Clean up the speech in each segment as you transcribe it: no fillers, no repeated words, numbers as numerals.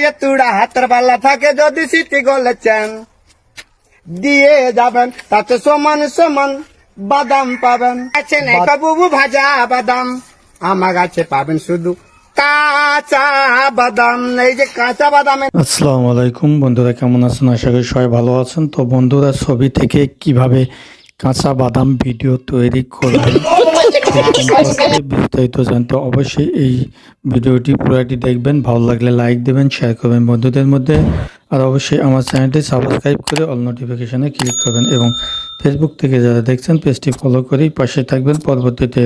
পায়ে তুড়া হাতের বালা থাকে যদি সিটি গলে চেন দিয়ে যাবেন তাতে সমান সমান বাদাম পাবেন। আছে নেকা বুবু ভাজা বাদাম, আমার কাছে পাবেন শুধু কাঁচা বাদাম। এই যে কাঁচা বাদাম। আসসালামু আলাইকুম বন্ধুরা, কেমন আছেন? আশা করি সবাই ভালো আছেন। তো বন্ধুরা, ছবি থেকে কিভাবে কাঁচা বাদাম ভিডিও তৈরি করবেন বিস্তারিত জানতে অবশ্যই এই ভিডিওটি পুরোটি দেখবেন। ভালো লাগলে লাইক দেবেন, শেয়ার করবেন বন্ধুদের মধ্যে, আর অবশ্যই আমার চ্যানেলটি সাবস্ক্রাইব করে অল নোটিফিকেশনে ক্লিক করবেন এবং ফেসবুক থেকে যারা দেখছেন পেজটি ফলো করেই পাশে থাকবেন পরবর্তীতে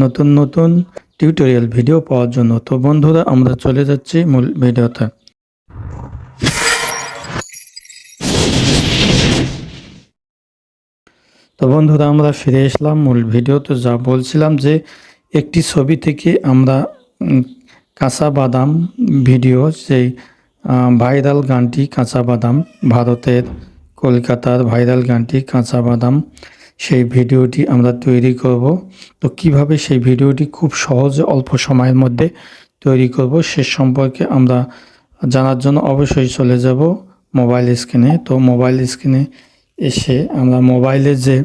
নতুন নতুন টিউটোরিয়াল ভিডিও পাওয়ার জন্য। তো বন্ধুরা, আমরা চলে যাচ্ছি মূল ভিডিওতে। তো বন্ধুরা, আমরা ফিরে আসলাম মূল ভিডিও। তো যা বলছিলাম যে একটি ছবি থেকে আমরা কাঁচা বাদাম ভিডিও, সেই ভাইরাল গানটি কাঁচা বাদাম, ভারতের কলকাতার ভাইরাল গানটি কাঁচা বাদাম, সেই ভিডিওটি আমরা তৈরি করব। তো কিভাবে সেই ভিডিওটি খুব সহজে অল্প সময়ের মধ্যে তৈরি করব সে সম্পর্কে আমরা জানার জন্য অবশ্যই চলে যাব মোবাইল স্ক্রিনে। তো মোবাইল স্ক্রিনে এসে আমরা মোবাইলে যে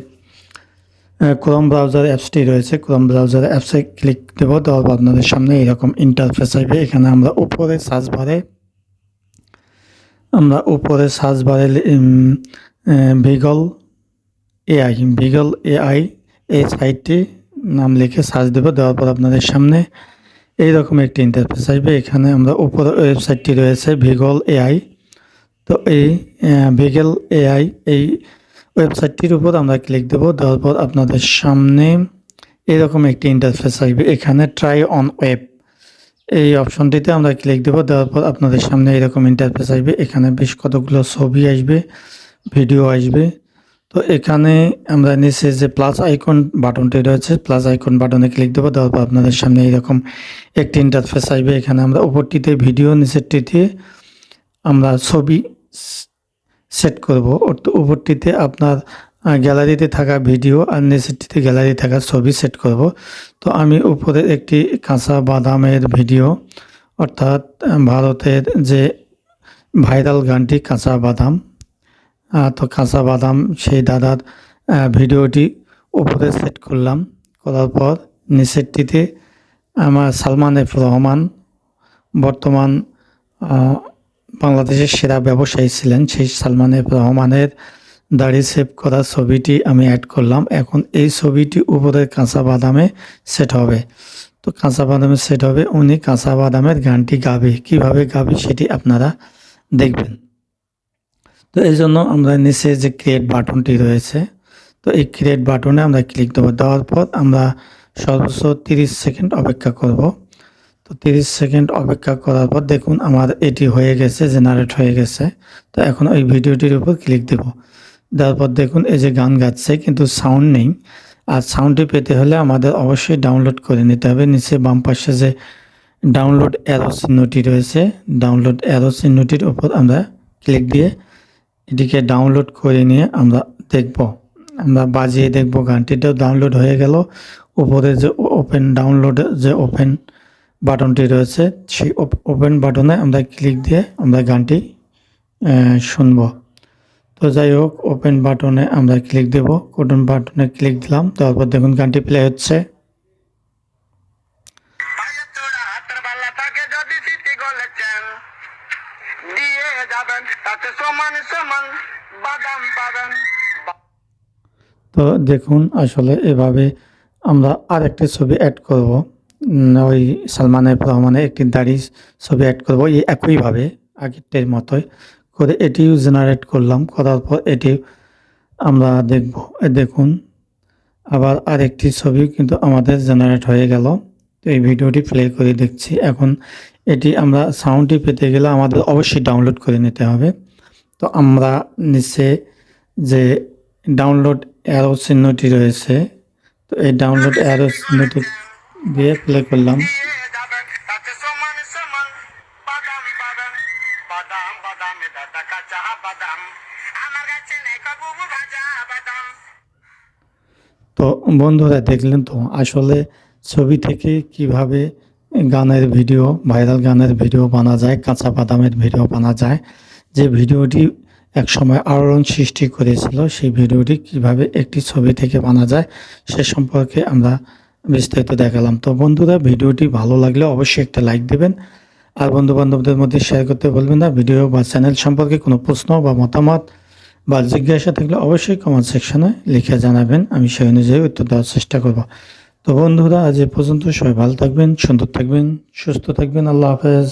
ক্রোম ব্রাউজার অ্যাপসটি রয়েছে, ক্রোম ব্রাউজার অ্যাপসে ক্লিক দেব। দেওয়ার পর আপনাদের সামনে এরকম ইন্টারফেস আসবে। এখানে আমরা উপরে সার্চ বারে ভিগল এআই এই সাইটটি নাম লিখে সার্চ দেব। দেওয়ার পর আপনাদের সামনে এইরকম একটি ইন্টারফেস আসবে। এখানে আমরা উপরে ওয়েবসাইটটি রয়েছে ভিগল এআই। তো এই ভিগল এআই এই ওয়েবসাইটটির উপর আমরা ক্লিক দেব। দেওয়ার পর আপনাদের সামনে এরকম একটি ইন্টারফেস আসবে। এখানে ট্রাই অন ওয়েব এই অপশনটিতে আমরা ক্লিক দেব। দেওয়ার পর আপনাদের সামনে এরকম ইন্টারফেস আসবে। এখানে বেশ কতগুলো ছবি আসবে, ভিডিও আসবে। তো এখানে আমরা নিচে যে প্লাস আইকন বাটনটি রয়েছে, প্লাস আইকন বাটনে ক্লিক দেবো। দেওয়ার পর আপনাদের সামনে এরকম একটি ইন্টারফেস আসবে। এখানে আমরা উপরটিতে ভিডিও, নিচেরটিতে আমরা ছবি সেট করব। উপরটিতে আপনার গ্যালারিতে থাকা ভিডিও আর নিচেরটিতে গ্যালারি থাকা ছবি সেট করব। তো আমি উপরে একটি কাঁচা বাদামের ভিডিও, অর্থাৎ ভারতের যে ভাইরাল গানটি কাঁচা বাদাম, তো কাঁচা বাদাম সেই দাদার ভিডিওটি উপরে সেট করলাম। করার পর নিচেরটিতে আমার সালমান এফ রহমান, বর্তমান বাংলাদেশের সেরা ব্যবসায়ী ছিলেন, সেই সালমান এফ রহমানের দাড়ি সেভ করা ছবিটি আমি অ্যাড করলাম। এখন এই ছবিটি উপরের কাঁচা বাদামে সেট হবে। তো কাঁচা বাদামে সেট হবে, উনি কাঁচা বাদামের গানটি গাবে। কিভাবে গাবে সেটি আপনারা দেখবেন। তো এই জন্য আমরা নিচে যে ক্রিয়েট বাটনটি রয়েছে, তো এই ক্রিয়েট বাটনে আমরা ক্লিক দেবো। দেওয়ার পর আমরা সর্বোচ্চ 30 সেকেন্ড অপেক্ষা করব। তো 30 সেকেন্ড অপেক্ষা করার পর দেখুন আমার এটি হয়ে গেছে, জেনারেট হয়ে গেছে। তো এখন ওই ভিডিওটির উপর ক্লিক দেব। দেওয়ার পর দেখুন এই যে গান গাচ্ছে, কিন্তু সাউন্ড নেই। আর সাউন্ডটি পেতে হলে আমাদের অবশ্যই ডাউনলোড করে নিতে হবে। নিচে বাম পাশে যে ডাউনলোড অ্যারো চিহ্নটি রয়েছে, ডাউনলোড অ্যারো চিহ্নটির উপর আমরা ক্লিক দিয়ে এটিকে ডাউনলোড করে নিয়ে আমরা দেখব, আমরা বাজিয়ে দেখব। গানটিটাও ডাউনলোড হয়ে গেল। উপরে যে ওপেন বাটনটি রয়েছে, সেই ওপেন বাটনে আমরা ক্লিক দিয়ে আমরা গানটি শুনব। তো যাই হোক, ওপেন বাটনে আমরা ক্লিক দেব। ওপেন বাটনে ক্লিক দিলাম। তারপর দেখুন গানটি প্লে হচ্ছে। তো দেখুন আসলে এভাবে আমরা আরেকটি ছবি অ্যাড করব। ওই সালমান এফ রহমানের একটি দাড়ি ছবি অ্যাড করব এই একইভাবে আগেরটির মতোই করে এটিও জেনারেট করলাম। করার পর এটি আমরা দেখব। দেখুন আবার আরেকটি ছবি কিন্তু আমাদের জেনারেট হয়ে গেল। তো এই ভিডিওটি প্লে করে দেখছি। এখন এটি আমরা সাউন্ডটি পেতে গেলে আমাদের অবশ্যই ডাউনলোড করে নিতে হবে। তো আমরা নিচে যে ডাউনলোড অ্যারো চিহ্নটি রয়েছে, তো এই ডাউনলোড অ্যারো চিহ্নটি দিয়ে প্লে করলাম। তো বন্ধুরা দেখলেন তো আসলে ছবি থেকে কিভাবে গানের ভিডিও, ভাইরাল গানের ভিডিও বানা যায়, কাঁচা বাদামের ভিডিও বানা যায়। যে ভিডিওটি একসময় আলোড়ন সৃষ্টি করেছিল, সেই ভিডিওটি কিভাবে একটি ছবি থেকে বানা যায় সে সম্পর্কে আমরা বিস্তারিত দেখালাম। তো বন্ধুরা, ভিডিওটি ভালো লাগলে অবশ্যই একটা লাইক দেবেন আর বন্ধু বান্ধবদের মধ্যে শেয়ার করতে বলবেন না। ভিডিও বা চ্যানেল সম্পর্কে কোনো প্রশ্ন বা মতামত বা জিজ্ঞাসা থাকলে অবশ্যই কমেন্ট সেকশনে লিখে জানাবেন, আমি সেই অনুযায়ী উত্তর দেওয়ার চেষ্টা করব। তো বন্ধুরা, আজ এ পর্যন্ত। সবাই ভালো থাকবেন, সুন্দর থাকবেন, সুস্থ থাকবেন। আল্লাহ হাফেজ।